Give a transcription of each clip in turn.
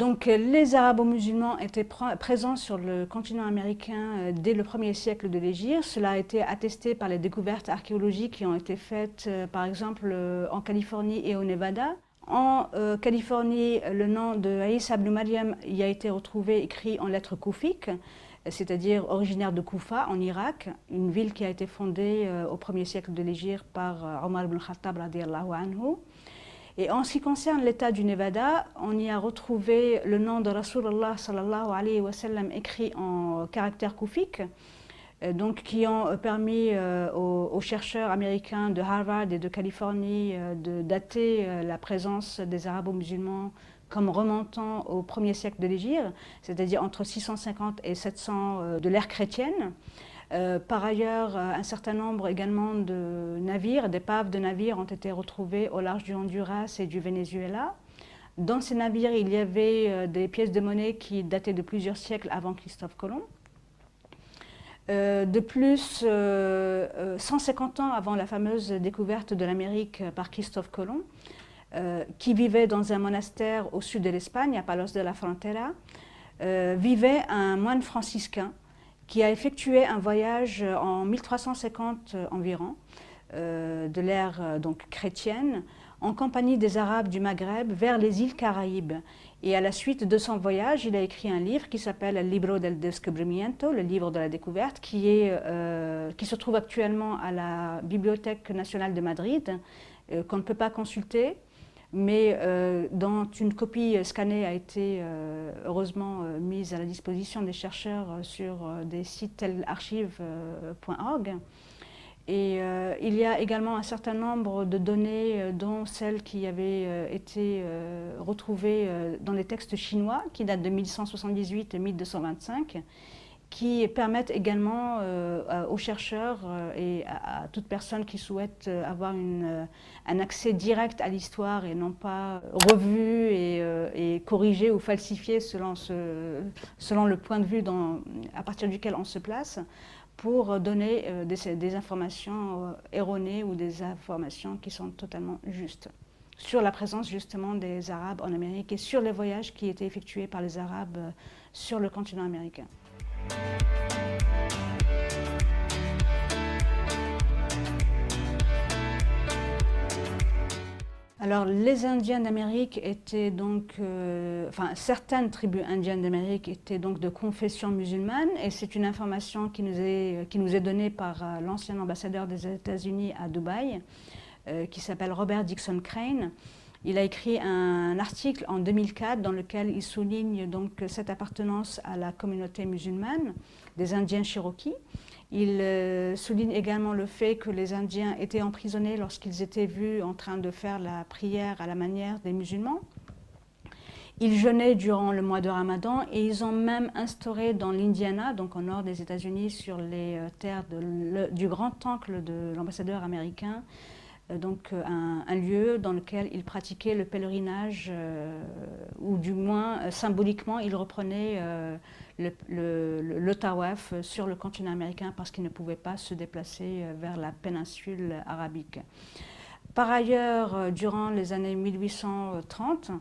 Donc les arabo-musulmans étaient présents sur le continent américain dès le 1er siècle de l'Hégire. Cela a été attesté par les découvertes archéologiques qui ont été faites par exemple en Californie et au Nevada. En Californie, le nom de Isa ibn Maryam y a été retrouvé écrit en lettres koufiques, c'est-à-dire originaire de Koufa en Irak, une ville qui a été fondée au 1er siècle de l'Hégire par Omar ibn Khattab radiyallahu anhu. Et en ce qui concerne l'État du Nevada, on y a retrouvé le nom de Rasulullah sallallahu alayhi wa sallam écrit en caractères koufiques, donc qui ont permis aux chercheurs américains de Harvard et de Californie de dater la présence des arabo-musulmans comme remontant au 1er siècle de l'Hégire, c'est-à-dire entre 650 et 700 de l'ère chrétienne. Par ailleurs, un certain nombre également de navires, d'épaves de navires ont été retrouvés au large du Honduras et du Venezuela. Dans ces navires, il y avait des pièces de monnaie qui dataient de plusieurs siècles avant Christophe Colomb. De plus, 150 ans avant la fameuse découverte de l'Amérique par Christophe Colomb, qui vivait dans un monastère au sud de l'Espagne, à Palos de la Frontera, vivait un moine franciscain qui a effectué un voyage en 1350 environ, de l'ère donc chrétienne, en compagnie des Arabes du Maghreb vers les îles Caraïbes. Et à la suite de son voyage, il a écrit un livre qui s'appelle El Libro del Descubrimiento, le livre de la découverte, qui se trouve actuellement à la Bibliothèque nationale de Madrid, qu'on ne peut pas consulter, mais dont une copie scannée a été heureusement mise à la disposition des chercheurs sur des sites tels archives.org. Et il y a également un certain nombre de données, dont celles qui avaient été retrouvées dans les textes chinois, qui datent de 1178 et 1225, qui permettent également aux chercheurs et à toute personne qui souhaite avoir un accès direct à l'histoire et non pas revu et corrigé ou falsifié selon le point de vue à partir duquel on se place, pour donner des informations erronées ou des informations qui sont totalement justes sur la présence justement des Arabes en Amérique et sur les voyages qui étaient effectués par les Arabes sur le continent américain. Alors, les Indiens d'Amérique étaient donc, certaines tribus indiennes d'Amérique étaient donc de confession musulmane, et c'est une information qui nous est donnée par l'ancien ambassadeur des États-Unis à Dubaï, qui s'appelle Robert Dixon Crane. Il a écrit un article en 2004 dans lequel il souligne donc cette appartenance à la communauté musulmane des Indiens Cherokees. Il souligne également le fait que les Indiens étaient emprisonnés lorsqu'ils étaient vus en train de faire la prière à la manière des musulmans. Ils jeûnaient durant le mois de Ramadan et ils ont même instauré dans l'Indiana, donc au nord des États-Unis, sur les terres du grand oncle de l'ambassadeur américain, donc un lieu dans lequel ils pratiquaient le pèlerinage, ou du moins symboliquement ils reprenaient le tawaf sur le continent américain parce qu'ils ne pouvaient pas se déplacer vers la péninsule arabique. Par ailleurs, durant les années 1830,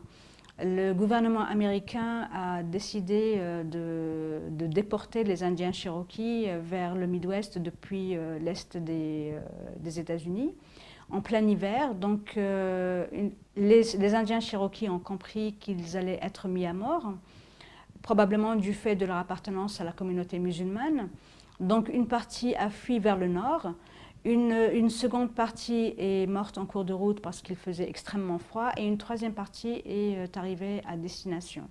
le gouvernement américain a décidé de déporter les Indiens Cherokees vers le Midwest depuis l'est des États-Unis en plein hiver. Donc les Indiens Cherokees ont compris qu'ils allaient être mis à mort, probablement du fait de leur appartenance à la communauté musulmane. Donc une partie a fui vers le nord, une seconde partie est morte en cours de route parce qu'il faisait extrêmement froid, et une troisième partie est arrivée à destination.